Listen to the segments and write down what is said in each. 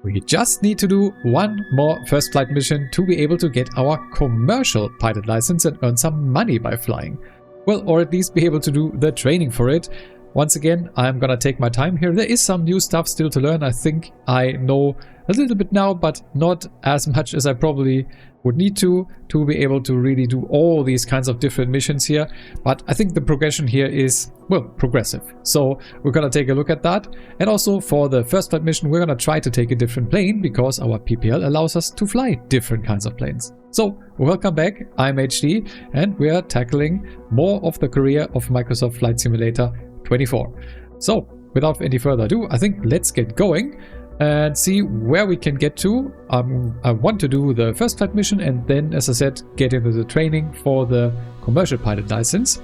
We just need to do one more first flight mission to be able to get our commercial pilot license and earn some money by flying. Well, or at least be able to do the training for it. Once again, I'm gonna take my time here. There is some new stuff still to learn. I think I know a little bit now, but not as much as I probably would need to be able to really do all these kinds of different missions here. But I think the progression here is, well, progressive. So we're gonna take a look at that. And also for the first flight mission, we're gonna try to take a different plane because our PPL allows us to fly different kinds of planes. So welcome back, I'm HD, and we are tackling more of the career of Microsoft Flight Simulator 24. So without any further ado, I think let's get going and see where we can get to. I want to do the first flight mission and then, as I said, get into the training for the commercial pilot license.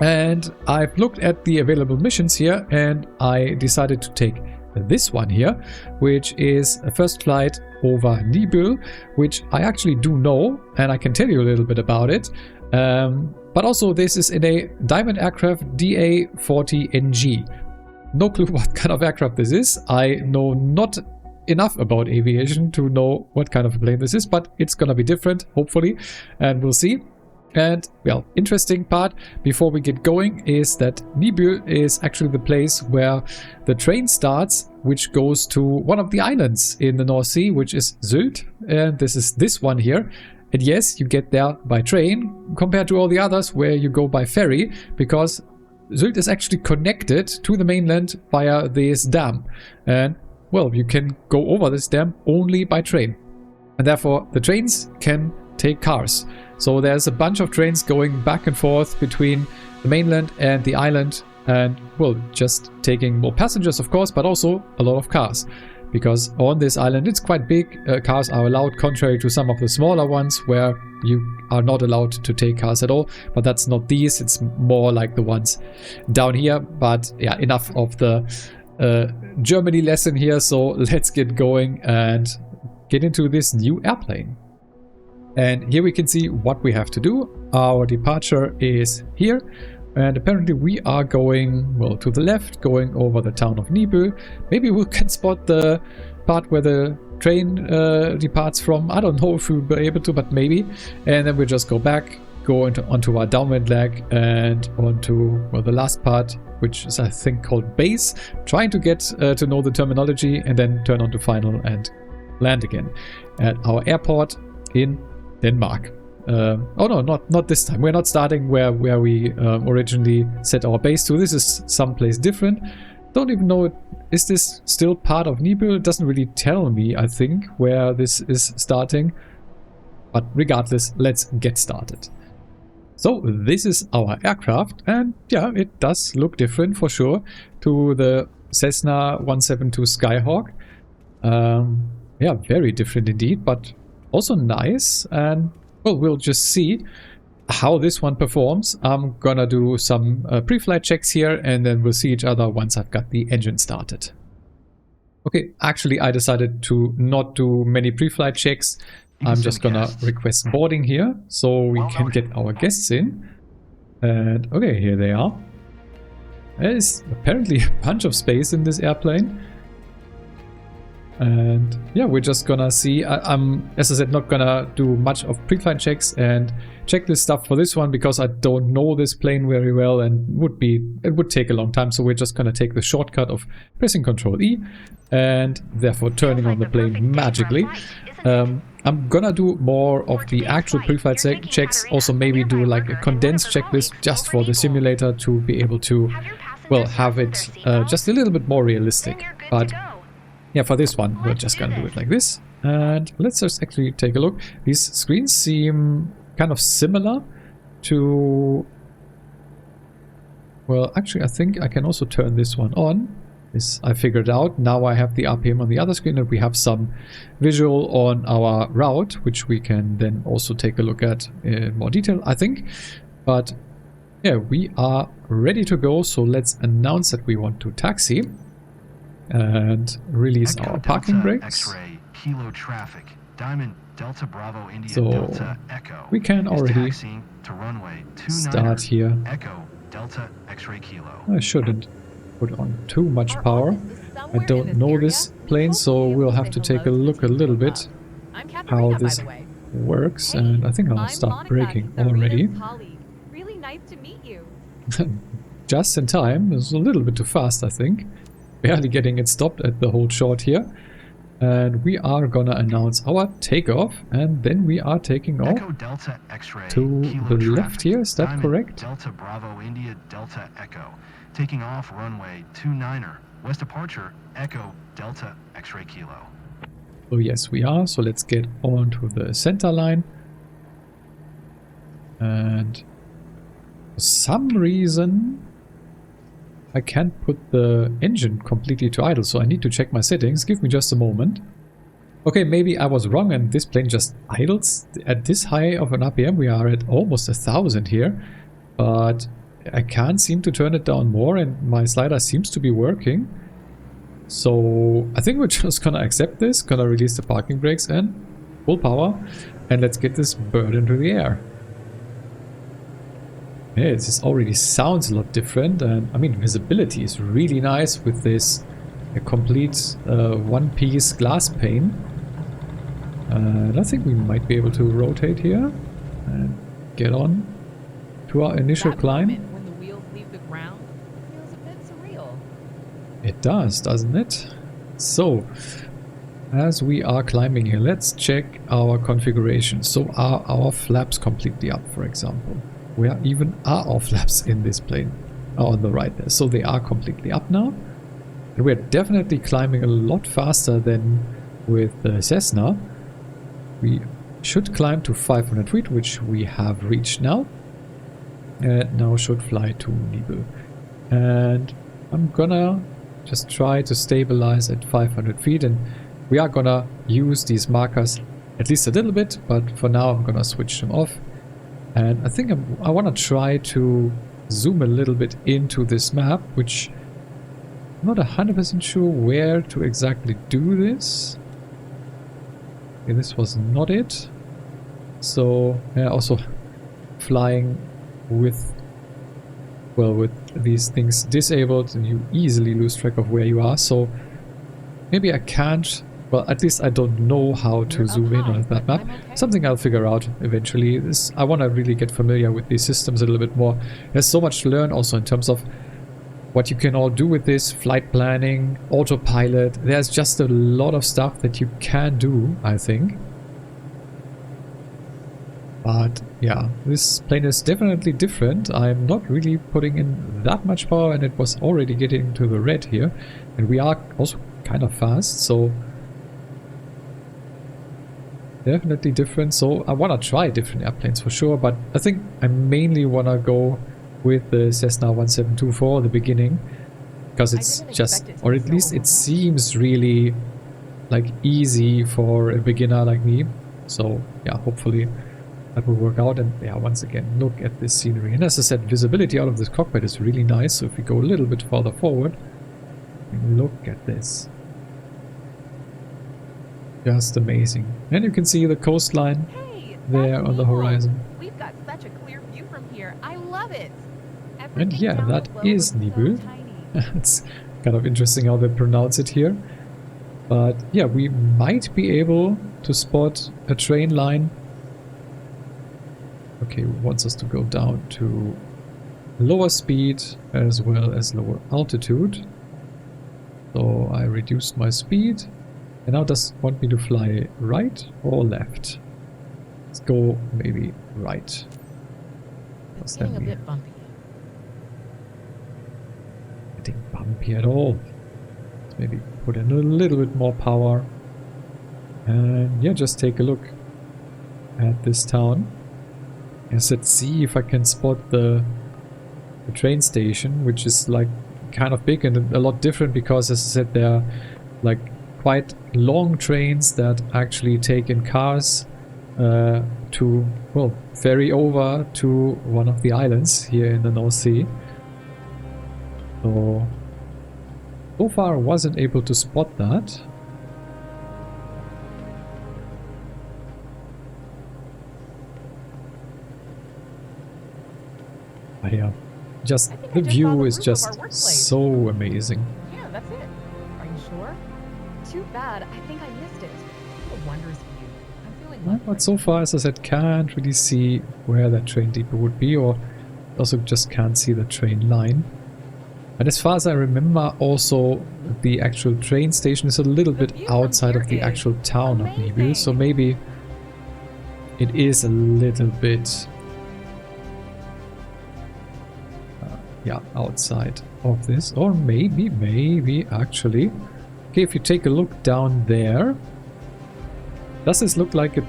And I've looked at the available missions here and I decided to take this one here, which is a first flight over Nibel, which I actually do know and I can tell you a little bit about it. But also this is in a Diamond aircraft DA-40NG. No clue what kind of aircraft this is. I know not enough about aviation to know what kind of a plane this is, but it's gonna be different, hopefully, and we'll see. And, well, interesting part before we get going is that Nibel is actually the place where the train starts, which goes to one of the islands in the North Sea, which is Sylt, and this is this one here. And yes, you get there by train compared to all the others where you go by ferry, because Sylt is actually connected to the mainland via this dam. And, well, you can go over this dam only by train. And therefore, the trains can take cars. So there's a bunch of trains going back and forth between the mainland and the island. And, well, just taking more passengers, of course, but also a lot of cars. Because on this island it's quite big, cars are allowed, contrary to some of the smaller ones where you are not allowed to take cars at all. But that's not these, it's more like the ones down here. But yeah, enough of the Germany lesson here, so let's get going and get into this new airplane. And here we can see what we have to do. Our departure is here. And apparently we are going, well, to the left, going over the town of Nibel. Maybe we can spot the part where the train departs from. I don't know if we'll be able to, but maybe. And then we'll just go back, go onto our downwind leg and onto, well, the last part, which is, I think, called base. Trying to get to know the terminology and then turn onto final and land again at our airport in Denmark. Oh no, not this time. We're not starting where we originally set our base to. This is someplace different. Don't even know, is this still part of Nibel? It doesn't really tell me, I think, where this is starting. But regardless, let's get started. So this is our aircraft, and yeah, it does look different for sure to the Cessna 172 Skyhawk. Yeah, very different indeed, but also nice. And well, we'll just see how this one performs. I'm gonna do some pre-flight checks here and then we'll see each other once I've got the engine started. Okay, actually I decided to not do many pre-flight checks. I'm just gonna request boarding here so we can get our guests in. And okay, here they are. There's apparently a bunch of space in this airplane. And yeah, we're just gonna see. I'm, as I said, not gonna do much of pre-flight checks and checklist stuff for this one because I don't know this plane very well and it would take a long time. So we're just gonna take the shortcut of pressing Ctrl E and therefore turning on the plane magically. I'm gonna do more of the actual pre-flight checks. Also maybe do like a condensed checklist just for the simulator to be able to, well, have it just a little bit more realistic. But yeah, for this one, we're just gonna do it like this. And let's just actually take a look. These screens seem kind of similar to... Well, actually, I think I can also turn this one on. This I figured out. Now I have the RPM on the other screen and we have some visual on our route, which we can then also take a look at in more detail, I think. But yeah, we are ready to go. So let's announce that we want to taxi. And release our parking brakes. Kilo traffic. Diamond Delta Bravo India So Delta Echo we can already to runway start here. Echo Delta X-ray Kilo. I shouldn't put on too much power. I don't know this plane, so we'll have to take a look a little bit how this works, and I think I'll start braking already. Really nice to meet you. Just in time. It's a little bit too fast, I think. Barely getting it stopped at the hold short here. And we are gonna announce our takeoff, and then we are taking off Echo Delta X-ray, to Kilo the traffic. left here. Is that Diamond, correct? Delta Bravo India Delta Echo. Taking off runway 29er. West departure, Echo Delta X-ray Kilo. Oh yes, we are. So let's get on to the center line. And for some reason I can't put the engine completely to idle, so I need to check my settings. Give me just a moment. Okay, maybe I was wrong and this plane just idles at this high of an RPM. We are at almost 1,000 here, but I can't seem to turn it down more, and my slider seems to be working. So I think we're just gonna accept this, gonna release the parking brakes and full power, and let's get this bird into the air. Yeah, this already sounds a lot different, and I mean visibility is really nice with this complete one-piece glass pane. And I think we might be able to rotate here and get on to our initial climb. When the wheels leave the ground, feels a bit surreal. It does, doesn't it? So, as we are climbing here, let's check our configuration. So are our flaps completely up, for example? Where even are our flaps in this plane? Oh, on the right there. So they are completely up now. And we're definitely climbing a lot faster than with the Cessna. We should climb to 500 feet, which we have reached now. And now should fly to Nibel. And I'm gonna just try to stabilize at 500 feet. And we are gonna use these markers at least a little bit. But for now, I'm gonna switch them off. And I think I want to try to zoom a little bit into this map, which I'm not 100% sure where to exactly do this. Okay, this was not it. So, yeah, also flying with, well, with these things disabled, and you easily lose track of where you are. So maybe I can't. Well, at least I don't know how to zoom in on that map. Something I'll figure out eventually. I want to really get familiar with these systems a little bit more. There's so much to learn also in terms of what you can all do with this. Flight planning, autopilot. There's just a lot of stuff that you can do, I think. But yeah, this plane is definitely different. I'm not really putting in that much power, and it was already getting to the red here. And we are also kind of fast, so definitely different. So I want to try different airplanes for sure, but I think I mainly want to go with the Cessna 1724 at the beginning, because it's just, or at least it seems really like easy for a beginner like me. So yeah, hopefully that will work out. And yeah, once again, look at this scenery. And as I said, visibility out of this cockpit is really nice. So if we go a little bit further forward, look at this. Just amazing. And you can see the coastline there on the horizon. We've got such a clear view from here. I love it. And yeah, that is Nibel. It's kind of interesting how they pronounce it here. But yeah, we might be able to spot a train line. Okay, it wants us to go down to lower speed as well as lower altitude. So I reduced my speed. And now does it want me to fly right or left? Let's go maybe right. What's that mean? A bit bumpy. Getting bumpy at all. Let's maybe put in a little bit more power. And yeah, just take a look at this town. Yes, let's see if I can spot the train station, which is like kind of big and a lot different because, as I said, there are like quite long trains that actually take in cars to, well, ferry over to one of the islands here in the North Sea. So far I wasn't able to spot that. But yeah, just the view is just so amazing. Yeah, that's it. Are you Too bad. I think I missed it. What a wondrous view. I'm feeling Well, lucky but right so now. far, as I said, can't really see where that train depot would be, or also just can't see the train line. And as far as I remember, also the actual train station is a little The bit view from outside here of the is actual town of Nibil, so amazing. maybe it is a little bit yeah, outside of this, or maybe actually. Okay, if you take a look down there, does this look like a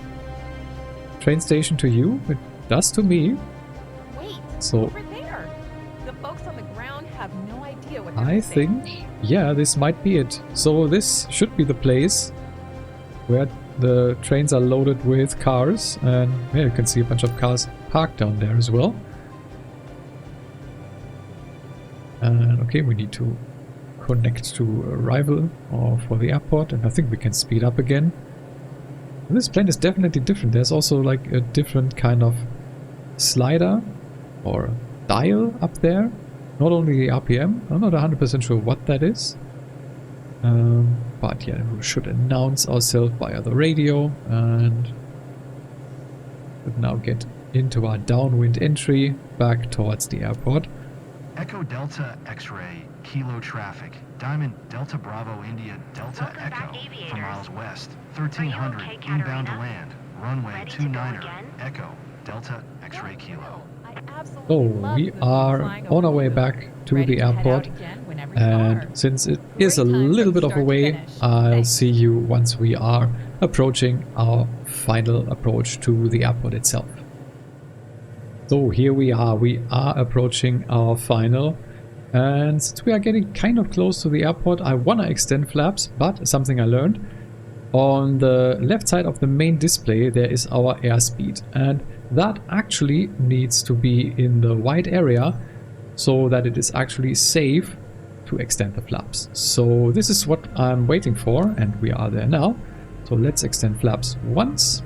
train station to you? It does to me. Wait, So over there. The folks on the ground have no idea what they're I missing. think, yeah, this might be it. So this should be the place where the trains are loaded with cars, and yeah, you can see a bunch of cars parked down there as well. And okay, we need to connect to arrival or for the airport, and I think we can speed up again. And this plane is definitely different. There's also like a different kind of slider or dial up there. Not only the RPM, I'm not 100% sure what that is. But yeah, we should announce ourselves via the radio, and would now get into our downwind entry back towards the airport. Echo Delta X-ray, Kilo traffic. Diamond Delta Bravo India Delta Welcome Echo back, for aviators. miles west. 1300 okay, inbound to Katerina? land. Runway Ready to go 29er. again? Echo Delta X-ray Kilo. I So absolutely love we the view are flying on over our way Nibil. back to Ready the to head out airport, again whenever you and are. since it is a Great time little from bit of a start to way, finish. I'll Thanks. see you once we are approaching our final approach to the airport itself. So here we are approaching our final, and since we are getting kind of close to the airport, I want to extend flaps, but something I learned, on the left side of the main display there is our airspeed, and that actually needs to be in the white area so that it is actually safe to extend the flaps. So this is what I'm waiting for, and we are there now. So let's extend flaps once.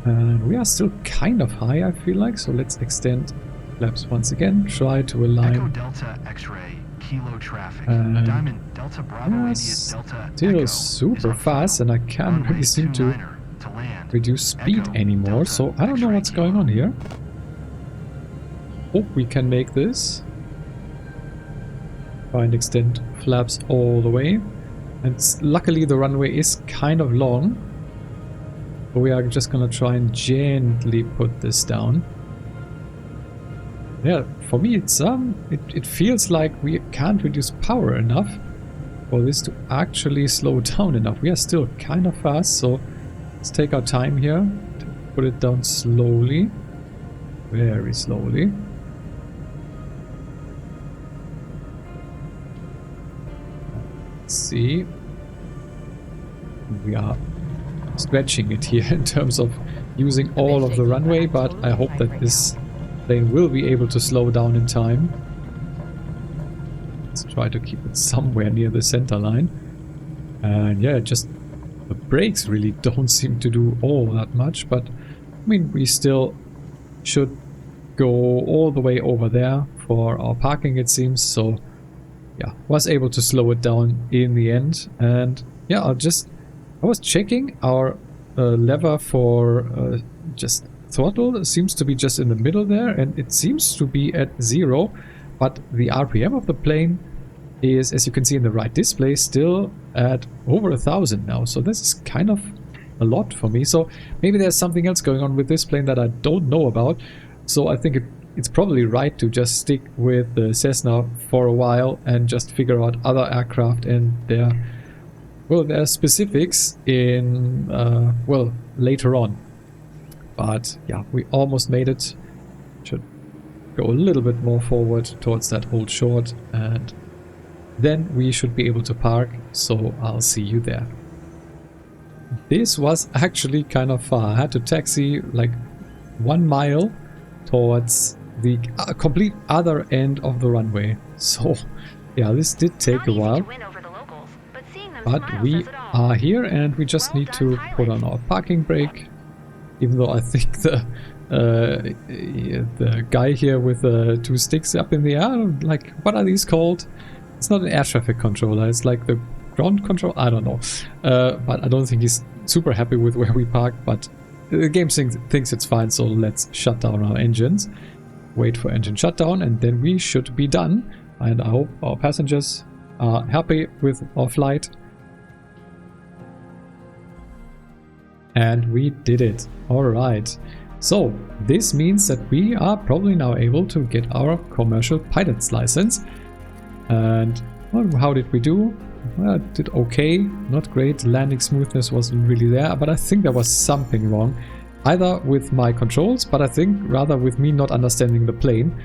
And we are still kind of high, I feel like, so let's extend flaps once again, try to Echo align. Delta X-ray, Kilo traffic. And Diamond Delta Bravo India yes, Delta still Echo super is on fast, final. and I can't Runway really seem to 29er to land. reduce speed Echo anymore, Delta so I don't know X-ray what's going Kilo. on here. Hope we can make this. Try and extend flaps all the way. And luckily the runway is kind of long. But we are just gonna try and gently put this down. Yeah, for me it's it feels like we can't reduce power enough for this to actually slow down enough. We are still kind of fast, so let's take our time here to put it down slowly. Very slowly. Let's see. We are stretching it here in terms of using all of the runway, but I hope that this plane will be able to slow down in time. Let's try to keep it somewhere near the center line. And yeah, just the brakes really don't seem to do all that much, but I mean, we still should go all the way over there for our parking, it seems. So yeah, was able to slow it down in the end. And yeah, I was checking our lever for just throttle. It seems to be just in the middle there, and it seems to be at 0, but the RPM of the plane is, as you can see in the right display, still at over 1,000 now. So this is kind of a lot for me. So maybe there's something else going on with this plane that I don't know about. So I think it's probably right to just stick with the Cessna for a while and just figure out other aircraft and their specifics in well, later on. But yeah, we almost made it. Should go a little bit more forward towards that old short, and then we should be able to park. So I'll see you there. This was actually kind of far. I had to taxi like 1 mile towards the complete other end of the runway. So yeah, this did take a while. But we are here, and we just need to put on our parking brake. Even though I think the guy here with the 2 sticks up in the air, like, what are these called? It's not an air traffic controller, it's like the ground control? I don't know. But I don't think he's super happy with where we parked, but the game thinks it's fine, so let's shut down our engines. Wait for engine shutdown, and then we should be done. And I hope our passengers are happy with our flight. And we did it. Alright. So, this means that we are probably now able to get our commercial pilot's license. And well, how did we do? Well, I did okay. Not great. Landing smoothness wasn't really there, but I think there was something wrong. Either with my controls, but I think rather with me not understanding the plane.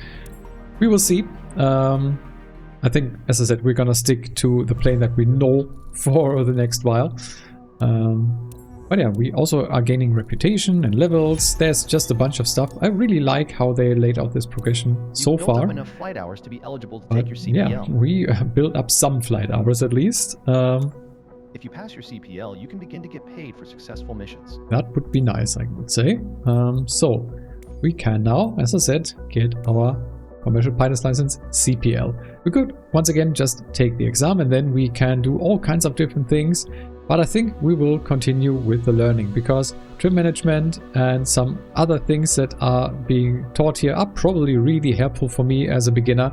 We will see. I think, as I said, we're gonna stick to the plane that we know for the next while. But yeah, we also are gaining reputation and levels. There's just a bunch of stuff. I really like how they laid out this progression so far. You've built up enough flight hours to be eligible to take your CPL. Yeah, we built up some flight hours at least. If you pass your CPL, you can begin to get paid for successful missions. That would be nice, I would say. So we can now, as I said, get our commercial pilot's license CPL. We could once again just take the exam and then we can do all kinds of different things. But I think we will continue with the learning because trim management and some other things that are being taught here are probably really helpful for me as a beginner.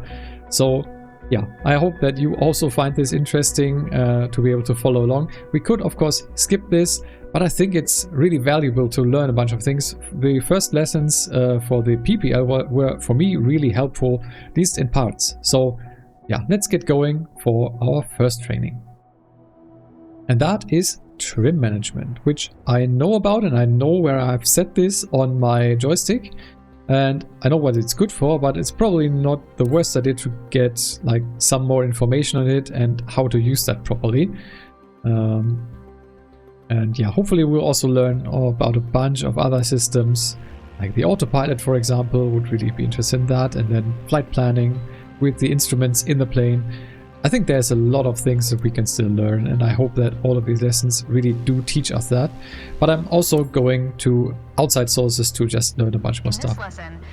So yeah, I hope that you also find this interesting to be able to follow along. We could of course skip this, but I think it's really valuable to learn a bunch of things. The first lessons for the PPL were for me really helpful, at least in parts. So yeah, let's get going for our first training. And that is trim management, which I know about and I know where I've set this on my joystick. And I know what it's good for, but it's probably not the worst idea to get like some more information on it and how to use that properly. And yeah, hopefully we'll also learn about a bunch of other systems, like the autopilot, for example, would really be interested in that. And then flight planning with the instruments in the plane. I think there's a lot of things that we can still learn, and I hope that all of these lessons really do teach us that. But I'm also going to outside sources to just learn a bunch more stuff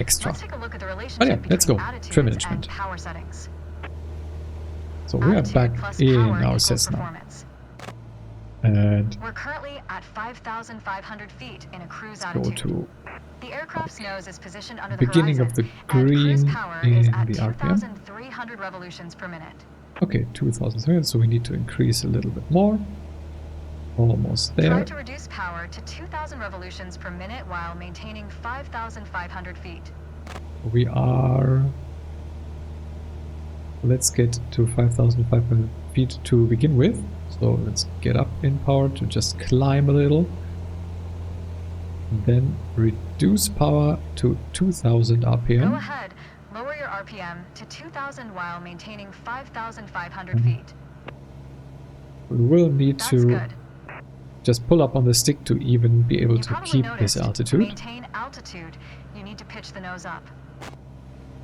extra. Let's take a look at the relationship But yeah, let's go. between Trim attitudes management. and power settings. So we are Attitude back plus in power our equals Cessna. performance. And We're currently at 5,500 feet in a cruise go attitude. to The aircraft's nose is positioned under the beginning horizon, of the and cruise green power in is at the RPM. 2,300 revolutions per minute. Okay, 2,300, so we need to increase a little bit more. Almost Try there. to reduce power to 2,000 revolutions per minute while maintaining 5,500 feet. We are... Let's get to 5,500 feet to begin with. So let's get up in power to just climb a little. Then reduce power to 2,000 Go RPM. ahead, lower your RPM to 2,000 while maintaining 5,500 feet. We will need That's to good. just pull up on the stick to even be able You to probably keep noticed, this to altitude. maintain altitude, you need to pitch the nose up.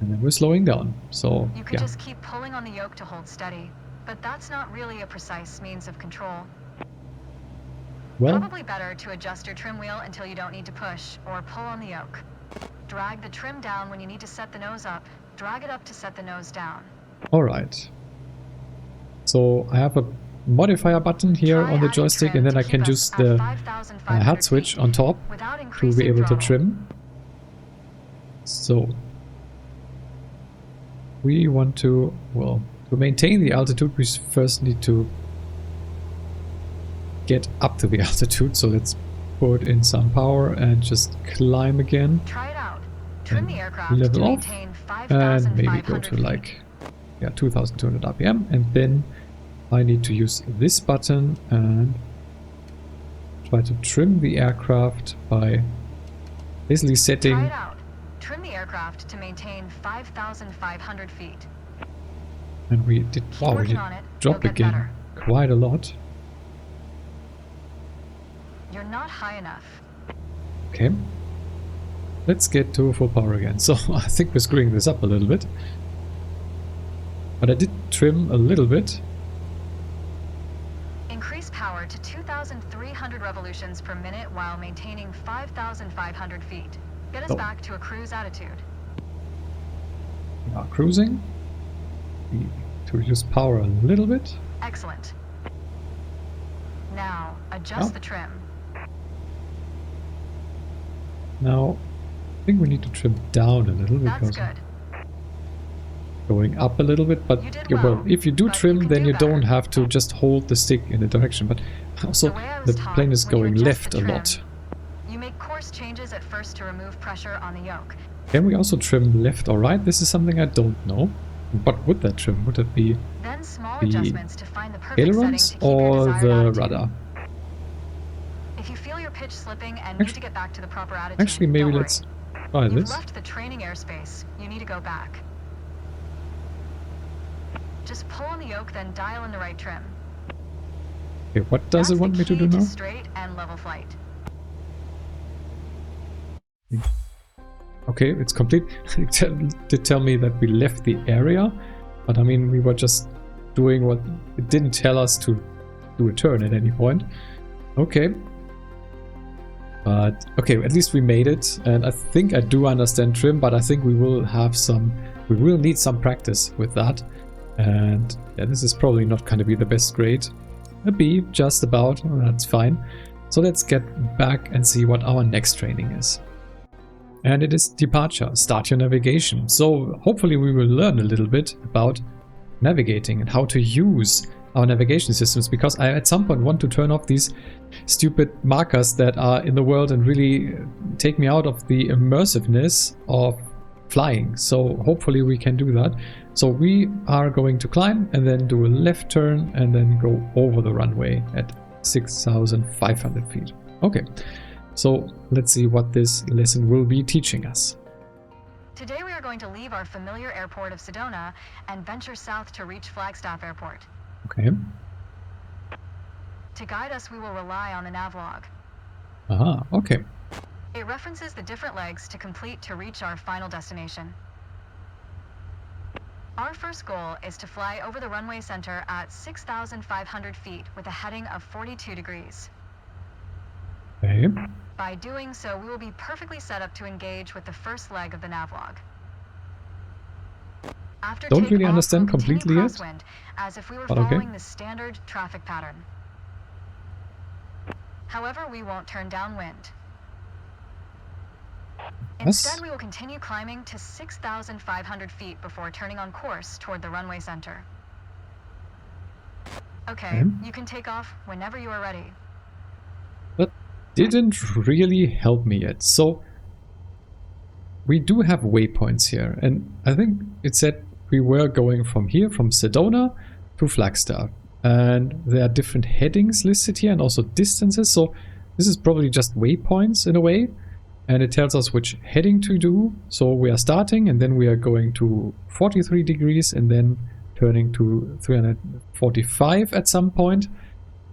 And then we're slowing down. So You could yeah, just keep pulling on the yoke to hold steady, but that's not really a precise means of control. well, Probably better to adjust your trim wheel until you don't need to push, or pull on the yoke. Drag the trim down when you need to set the nose up. Drag it up to set the nose down. alright. So I have a modifier button here Try on the adding joystick, trim and then to I keep can us use at the 5,500 hat switch feet on top without to increasing be able to throttle. trim. So we want to, well, to maintain the altitude, we first need to get up to the altitude. So let's put in some power and just climb again. Try it out. Trim the aircraft Level to off, maintain and maybe 5,500 go to feet. like 2,200 RPM, and then I need to use this button and try to trim the aircraft by basically setting. Try it out. Trim the aircraft to maintain 5,500 feet. And we did, Keep wow, we working did on it. drop You'll get again better. quite a lot. You're not high enough. Okay, let's get to full power again. So I think we're screwing this up a little bit, but I did trim a little bit. Increase power to 2,300 revolutions per minute while maintaining 5,500 feet. Get us Oh. back to a cruise attitude. We are cruising. We need to reduce power a little bit. Excellent. Now, adjust Oh. the trim. Now, I think we need to trim down a little That's because good. going up a little bit, but You did yeah, well, well, if you do but trim, you can then do you better. don't have to just hold the stick in a direction, but also The way I the was taught, plane is when you going adjust left the a trim, lot. You make course changes at first to remove pressure on the yoke. Can we also trim left or right? This is something I don't know. What would that trim? Would it be Then small the adjustments to find the perfect setting ailerons to keep your or desired the attitude. rudder? If you feel your pitch slipping and Actually- need to get back to the proper attitude, Actually, maybe don't let's worry. try You've this. left the training airspace. You need to go back. Just pull on the yoke, then dial in the right trim. Okay, what does it want me to do now? Straight and level flight. Okay, it's complete. It did tell me that we left the area, but I mean, we were just doing what it didn't tell us to do a turn at any point. Okay. But, okay, at least we made it, and I think I do understand trim, but I think we will need some practice with that. And yeah, this is probably not going to be the best grade. A B, just about, that's fine. So let's get back and see what our next training is. And it is departure, start your navigation. So hopefully we will learn a little bit about navigating and how to use our navigation systems, because I at some point want to turn off these stupid markers that are in the world and really take me out of the immersiveness of flying. So hopefully we can do that. So we are going to climb and then do a left turn and then go over the runway at 6,500 feet. Okay, so let's see what this lesson will be teaching us. Today we are going to leave our familiar airport of Sedona and venture south to reach Flagstaff Airport. Okay. To guide us, we will rely on the navlog. Aha, okay. It references the different legs to complete to reach our final destination. Our first goal is to fly over the runway center at 6,500 feet with a heading of 42 degrees. Okay. By doing so, we will be perfectly set up to engage with the first leg of the navlog. After Don't really takeoff, understand we'll continue completely yet, crosswind, as if we were but okay. following the standard traffic pattern. However, we won't turn downwind. Instead, we will continue climbing to 6,500 feet before turning on course toward the runway center. Okay, you can take off whenever you are ready. That didn't really help me yet. So we do have waypoints here, and I think it said we were going from here, from Sedona to Flagstaff. And there are different headings listed here and also distances. So this is probably just waypoints in a way. And it tells us which heading to do. So we are starting and then we are going to 43 degrees and then turning to 345 at some point.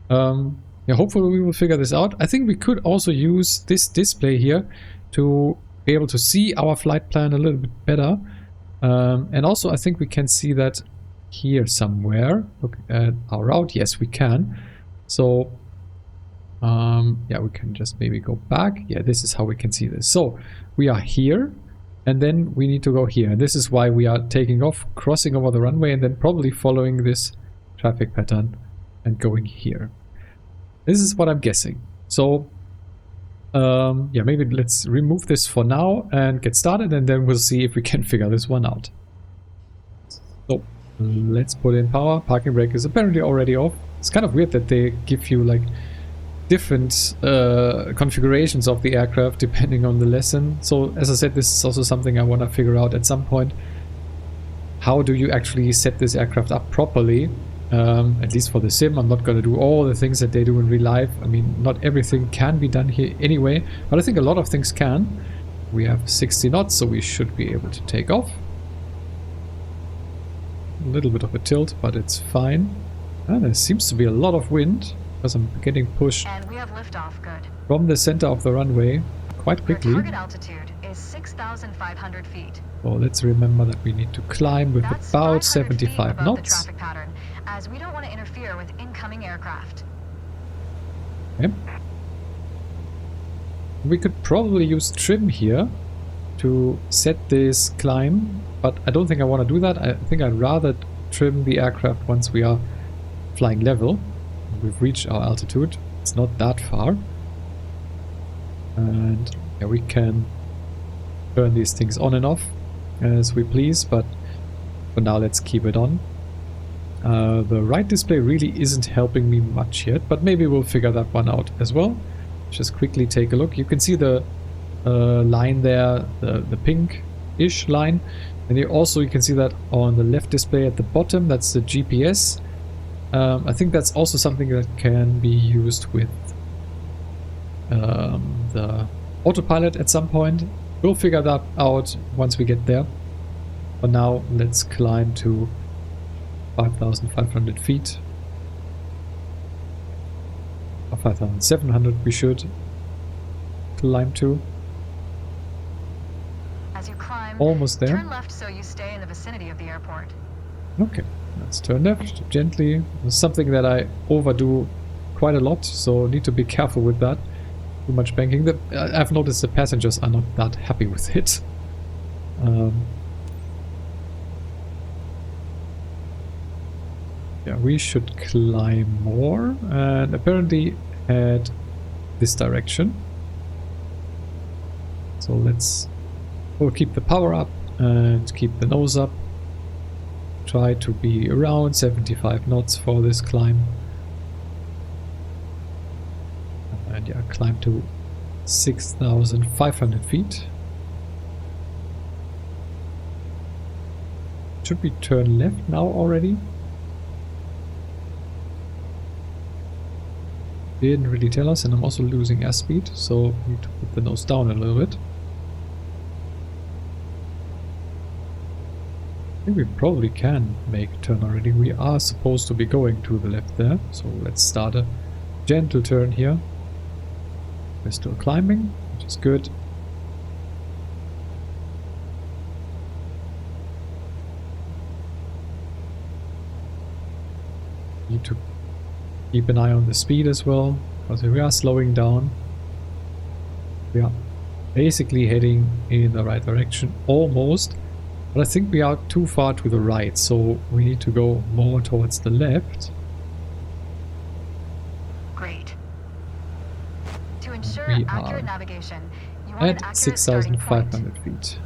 Yeah, hopefully we will figure this out. I think we could also use this display here to be able to see our flight plan a little bit better. And also I think we can see that here somewhere. Look at our route. Yes, we can. So yeah, we can just maybe go back. Yeah, this is how we can see this. So we are here and then we need to go here. And this is why we are taking off, crossing over the runway and then probably following this traffic pattern and going here. This is what I'm guessing. So yeah, maybe let's remove this for now and get started, and then we'll see if we can figure this one out. So let's put in power. Parking brake is apparently already off. It's kind of weird that they give you like different configurations of the aircraft depending on the lesson. So as I said, this is also something I want to figure out at some point. How do you actually set this aircraft up properly? At least for the sim. I'm not going to do all the things that they do in real life. I mean, not everything can be done here anyway, but I think a lot of things can. We have 60 knots, so we should be able to take off. A little bit of a tilt, but it's fine. And there seems to be a lot of wind, because I'm getting pushed And we have liftoff, good. from the center of the runway quite quickly. Your target altitude is 6,500 feet. So let's remember that we need to climb with That's about 500 feet 75 above knots. the traffic pattern, as we don't want to interfere with incoming aircraft. Okay. We could probably use trim here to set this climb, but I don't think I want to do that. I think I'd rather trim the aircraft once we are flying level. we've reached our altitude. It's not that far. And yeah, we can turn these things on and off as we please, but for now let's keep it on. The right display really isn't helping me much yet, but maybe we'll figure that one out as well. Just quickly take a look. You can see the line there, the pink-ish line. And you can see that on the left display at the bottom, that's the GPS. I think that's also something that can be used with the autopilot at some point. We'll figure that out once we get there. For now, let's climb to 5,500 feet. Or 5,700 we should climb to. As you climb, almost there. Turn left so you stay in the vicinity of the airport. Okay, let's turn left gently. It's something that I overdo quite a lot, so need to be careful with that. Too much banking. I've noticed the passengers are not that happy with it. Yeah, we should climb more and apparently head this direction. So we'll keep the power up and keep the nose up. Try to be around 75 knots for this climb. And yeah, climb to 6,500 feet. Should we turn left now already? Didn't really tell us, and I'm also losing airspeed, so we need to put the nose down a little bit. I think we probably can make a turn already. We are supposed to be going to the left there, so let's start a gentle turn here. We're still climbing, which is good. Need to keep an eye on the speed as well, because we are slowing down. We are basically heading in the right direction, almost. But I think we are too far to the right, so we need to go more towards the left. Great. To ensure We accurate are navigation, you want an at accurate starting point. 6,500 feet.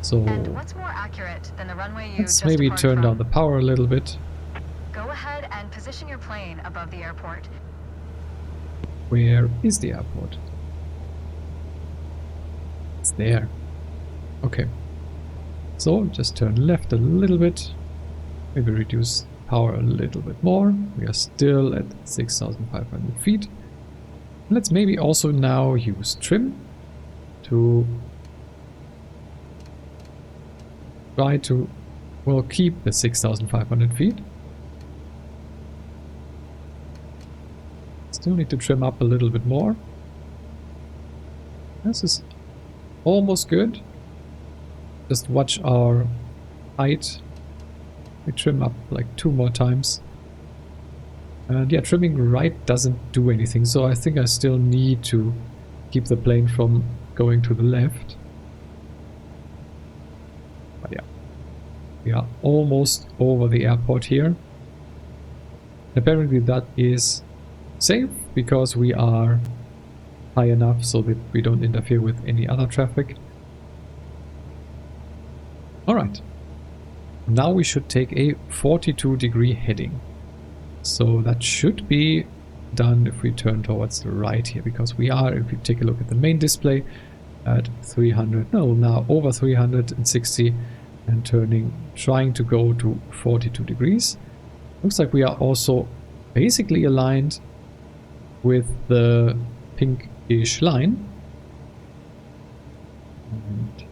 So And what's more accurate than the runway you let's just maybe departed turn from? down the power a little bit. Go ahead and position your plane above the airport. Where is the airport? It's there. Okay. So just turn left a little bit. Maybe reduce power a little bit more. We are still at 6,500 feet. Let's maybe also now use trim to try to, well, keep the 6,500 feet. Still need to trim up a little bit more. This is almost good. Just watch our height. We trim up like 2 more times. And yeah, trimming right doesn't do anything, so I think I still need to keep the plane from going to the left. But yeah, we are almost over the airport here. Apparently that is safe because we are high enough so that we don't interfere with any other traffic. Alright, now we should take a 42-degree heading. So that should be done if we turn towards the right here, because we are, if you take a look at the main display, at 300, no, now over 360 and trying to go to 42 degrees. Looks like we are also basically aligned with the pinkish line. And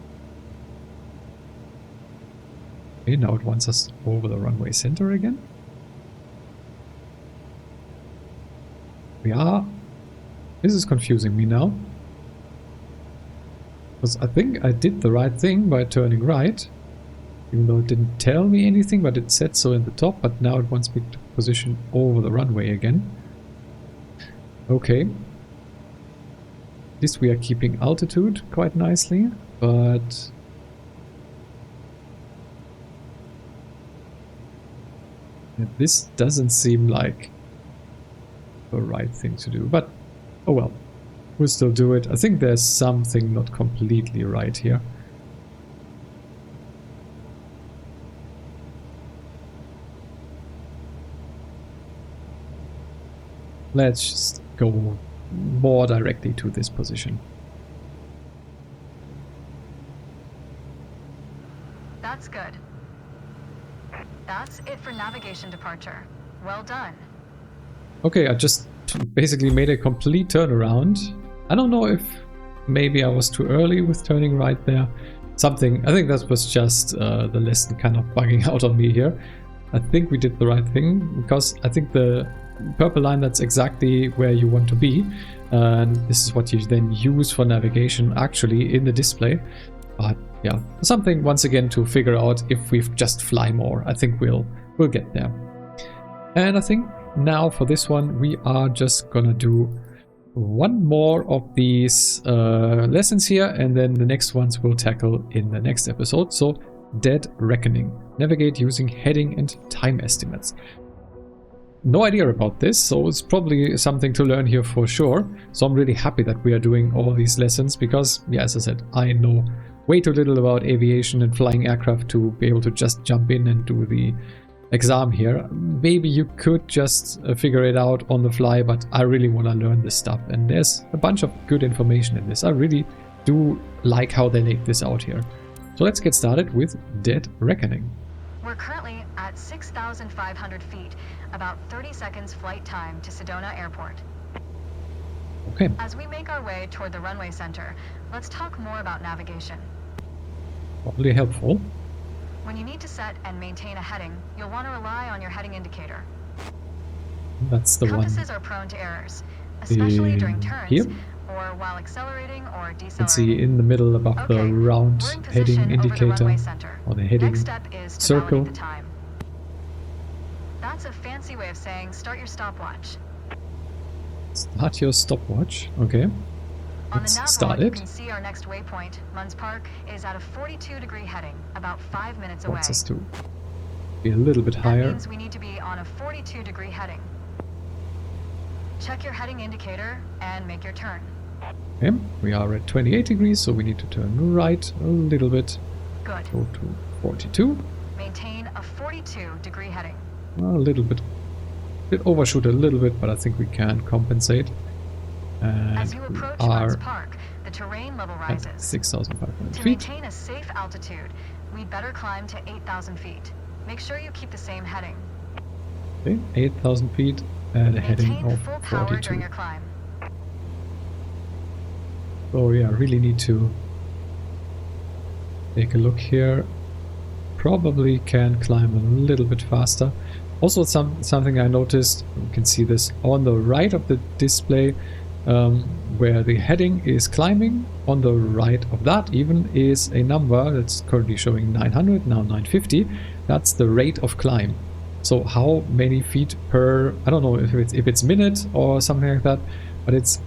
okay, now it wants us over the runway center again. We are. This is confusing me now. Because I think I did the right thing by turning right. Even though it didn't tell me anything, but it said so in the top. But now it wants me to position over the runway again. Okay. At least we are keeping altitude quite nicely, but this doesn't seem like the right thing to do. But, oh well. We'll still do it. I think there's something not completely right here. Let's just go more directly to this position. That's good. That's it for navigation departure. Well done. Okay, I just basically made a complete turnaround. I don't know if maybe I was too early with turning right there. Something, I think that was just the lesson kind of bugging out on me here. I think we did the right thing, because I think the purple line, that's exactly where you want to be. And this is what you then use for navigation actually in the display. But yeah, something once again to figure out if we just fly more. I think we'll get there. And I think now for this one, we are just gonna do one more of these lessons here, and then the next ones we'll tackle in the next episode. So, Dead Reckoning. Navigate using heading and time estimates. No idea about this, so it's probably something to learn here for sure. So I'm really happy that we are doing all these lessons, because, yeah, as I said, I know way too little about aviation and flying aircraft to be able to just jump in and do the exam here. Maybe you could just figure it out on the fly, but I really want to learn this stuff, and there's a bunch of good information in this. I really do like how they laid this out here. So let's get started with Dead Reckoning. We're currently at 6,500 feet, about 30 seconds flight time to Sedona Airport. Okay. As we make our way toward the runway center, let's talk more about navigation. Probably helpful. When you need to set and maintain a heading, you'll want to rely on your heading indicator. That's the one. Compasses are prone to errors, especially during turns here, or while accelerating or decelerating. let's see in the middle above the round we're in heading position over the indicator, runway center. or the heading Next step is to circle. validate the time. That's a fancy way of saying start your stopwatch. Start your stopwatch. Okay. On the Let's nav start roll, you it. can see our next waypoint, Munns Park, is at a 42-degree heading, about 5 minutes away. Wants us to be a little bit That higher. means we need to be on a 42-degree heading. Check your heading indicator and make your turn. Okay. We are at 28 degrees, so we need to turn right a little bit. Good. Go to 42. Maintain a 42-degree heading. A little bit overshoot a little bit, but I think we can compensate. And As you we approach are Munns Park, the terrain level at rises. 6,500 To feet. maintain a safe altitude, we'd better climb to 8,000 feet. Make sure you keep the same heading. Okay, 8,000 feet at a heading Maintain of full power 42. during your climb. So yeah, really need to take a look here. Probably can climb a little bit faster. Also something I noticed, you can see this on the right of the display, where the heading is climbing. On the right of that even is a number that's currently showing 900, now 950. That's the rate of climb. So how many feet per, I don't know if it's minute or something like that, but it's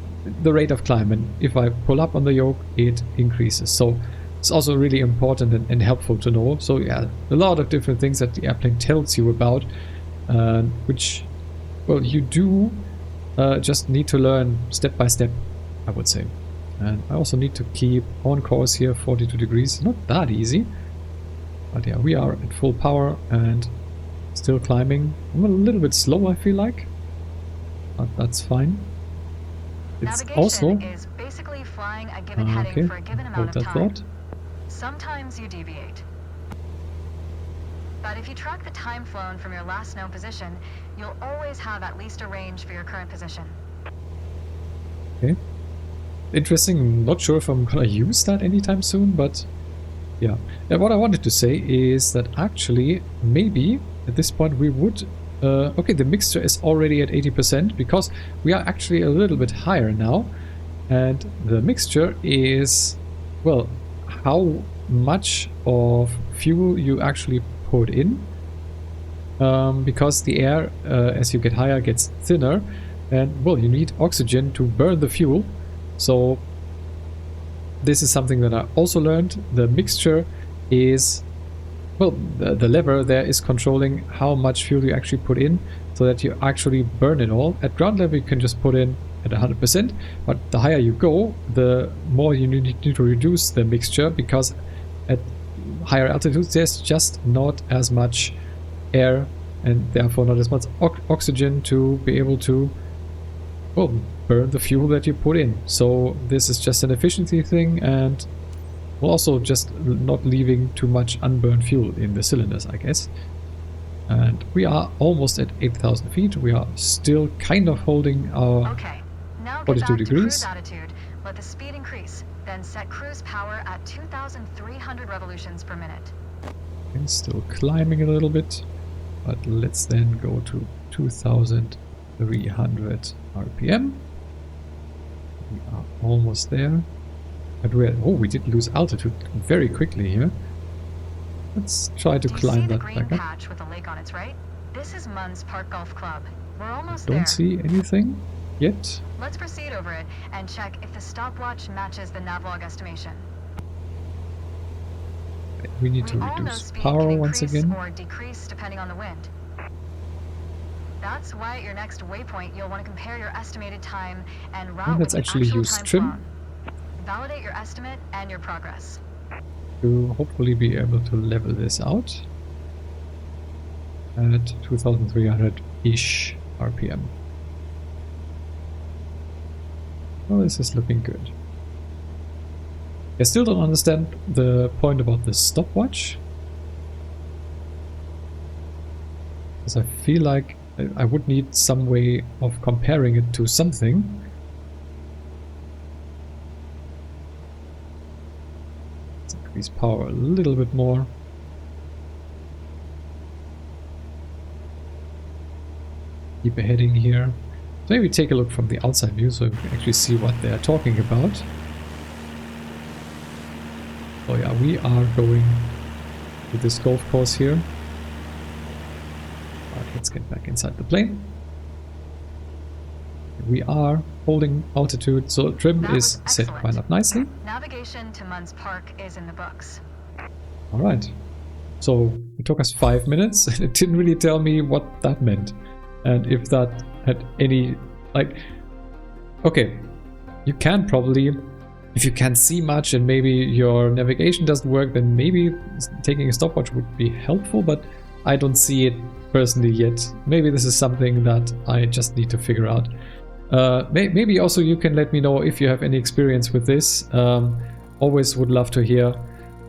the rate of climb, and if I pull up on the yoke, it increases. So it's also really important and helpful to know. So yeah, a lot of different things that the airplane tells you about, which, well, you do just need to learn step by step, I would say. And I also need to keep on course here, 42 degrees. Not that easy, but yeah, we are at full power and still climbing. I'm a little bit slow, I feel like, but that's fine. It's Navigation also is basically flying a given heading for a given amount hold of that time. thought. Sometimes you deviate. But if you track the time flown from your last known position, you'll always have at least a range for your current position. Okay. Interesting. Not sure if I'm gonna use that anytime soon, but yeah. And what I wanted to say is that actually, maybe at this point we would... okay, the mixture is already at 80% because we are actually a little bit higher now. And the mixture is, well, how much of fuel you actually put in. Because the air, as you get higher, gets thinner. And, well, you need oxygen to burn the fuel. So this is something that I also learned. The mixture is, well, the lever there is controlling how much fuel you actually put in, so that you actually burn it all. At ground level you can just put in at 100%, but the higher you go, the more you need to reduce the mixture, because at higher altitudes there's just not as much air and therefore not as much oxygen to be able to, well, burn the fuel that you put in. So this is just an efficiency thing, and also just not leaving too much unburned fuel in the cylinders, I guess. And we are almost at 8,000 feet. We are still kind of holding our Okay, now get 42 back to degrees. cruise attitude. Let the speed increase. Then set cruise power at 2,300 revolutions per minute. And still climbing a little bit, but let's then go to 2,300 RPM. We are almost there. But we did lose altitude very quickly here. Let's try to climb that green back up. patch with a lake on its right? This is Munns Park Golf Club. We're almost Don't there. see anything yet. Let's proceed over it and check if the stopwatch matches the navlog estimation. We need to We all know reduce speed power can once increase again. or decrease depending on the wind. That's why at your next waypoint you'll want to compare your estimated time and route let's with the actually actual use time trim. flown. Validate your estimate and your progress. To hopefully be able to level this out at 2,300-ish RPM. Well, this is looking good. I still don't understand the point about the stopwatch, because I feel like I would need some way of comparing it to something. Let's increase power a little bit more. Keep a heading here. So maybe take a look from the outside view so we can actually see what they're talking about. Oh yeah, we are going to this golf course here. But let's get back inside the plane. We are holding altitude, so trim That is was set excellent. quite up nicely. Navigation to Munns Park is in the books. Alright, so it took us 5 minutes and it didn't really tell me what that meant. And if that had any, like, okay, you can probably, if you can't see much and maybe your navigation doesn't work, then maybe taking a stopwatch would be helpful, but I don't see it personally yet. Maybe this is something that I just need to figure out. Maybe also you can let me know if you have any experience with this. Always would love to hear.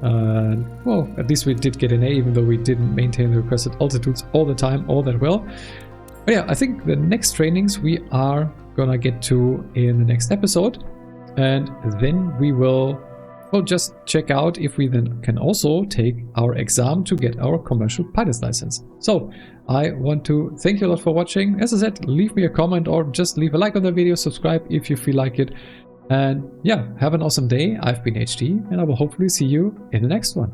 Well, at least we did get an A, even though we didn't maintain the requested altitudes all the time, all that well. But yeah, I think the next trainings we are gonna get to in the next episode. And then we will, well, just check out if we then can also take our exam to get our commercial pilot's license. So I want to thank you a lot for watching. As I said, leave me a comment or just leave a like on the video, subscribe if you feel like it. And yeah, have an awesome day. I've been HD and I will hopefully see you in the next one.